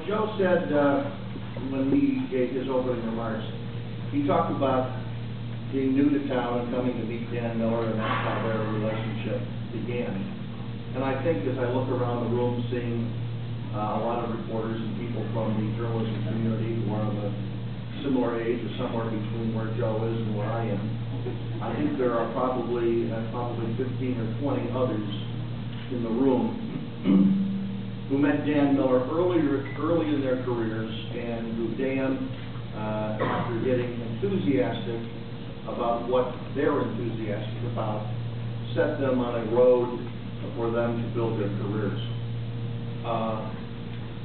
Joe said when he gave his opening remarks, he talked about being new to town and coming to meet Dan Miller, and that's how their relationship began. And I think as I look around the room, seeing a lot of reporters and people from the journalism community who are of a similar age or somewhere between where Joe is and where I am, I think there are probably 15 or 20 others in the room who met Dan Miller early in their careers, and who Dan, after getting enthusiastic about what they're enthusiastic about, set them on a road for them to build their careers.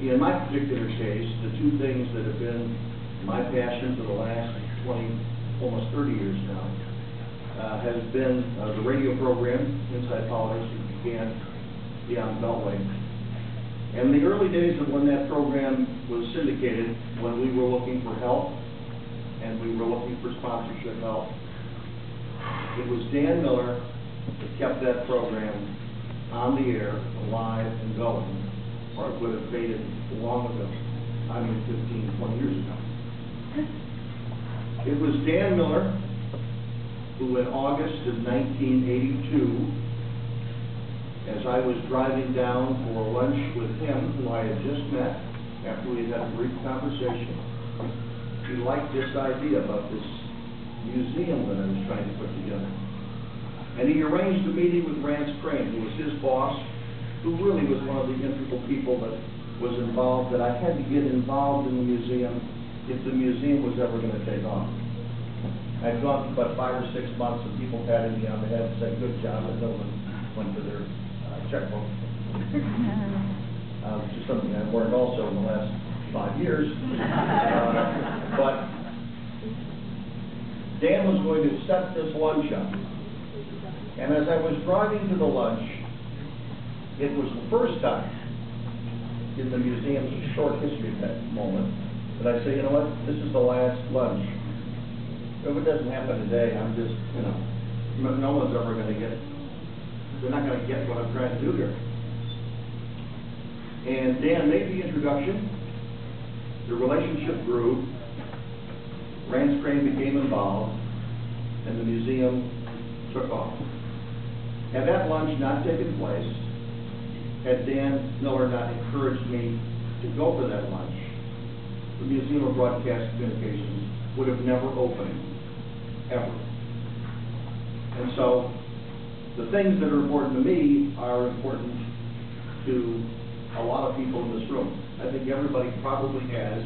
In my particular case, the two things that have been my passion for the last 20, almost 30 years now, has been the radio program, Inside Politics, that began beyond Beltway. And the early days of when that program was syndicated, when we were looking for help and we were looking for sponsorship help, it was Dan Miller that kept that program on the air, alive and going, or it would have faded long ago. I mean 15, 20 years ago. It was Dan Miller who in August of 1982, as I was driving down for lunch with him, who I had just met after we had had a brief conversation, he liked this idea about this museum that I was trying to put together. And he arranged a meeting with Rance Crane, who was his boss, who really was one of the integral people that was involved, that I had to get involved in the museum if the museum was ever going to take off. I'd gone for about 5 or 6 months of people patting me on the head and saying, good job, and no one went to their checkbook. Which is something I've learned also in the last 5 years. But Dan was going to set this lunch up. And as I was driving to the lunch, it was the first time in the museum's short history at that moment that I say, you know what, this is the last lunch. If it doesn't happen today, I'm just, no one's ever going to get, they're not going to get what I'm trying to do here. And Dan made the introduction. The relationship grew. Rance Crane became involved, and the museum took off. Had that lunch not taken place, had Dan Miller not encouraged me to go for that lunch, the Museum of Broadcast Communications would have never opened, ever. And so, the things that are important to me are important to a lot of people in this room. I think everybody probably has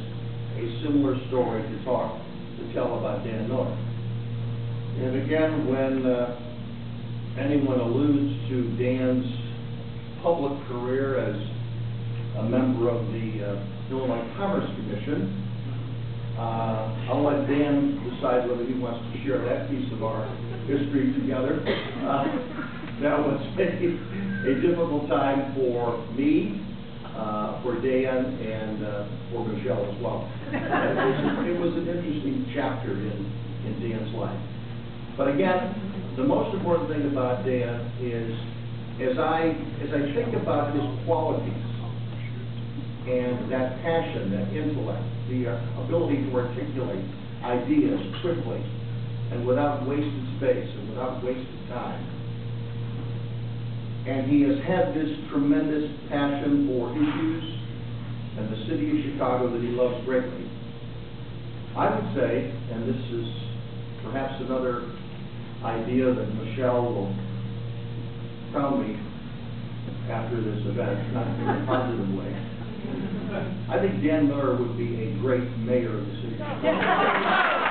a similar story to tell about Dan Miller. And again, when anyone alludes to Dan's public career as a member of the Illinois Commerce Commission, I'll let Dan decide whether he wants to share that piece of our history together. That was a difficult time for me, for Dan, and for Michelle as well. It was an interesting chapter in Dan's life. But again, the most important thing about Dan is, as I think about his qualities and that passion, that intellect, the ability to articulate ideas quickly and without wasted space and without wasted time. And he has had this tremendous passion for issues and the city of Chicago that he loves greatly. I would say, and this is perhaps another idea that Michelle will crown me after this event, not in a positive way. I think Dan Miller would be a great mayor of the city of Chicago.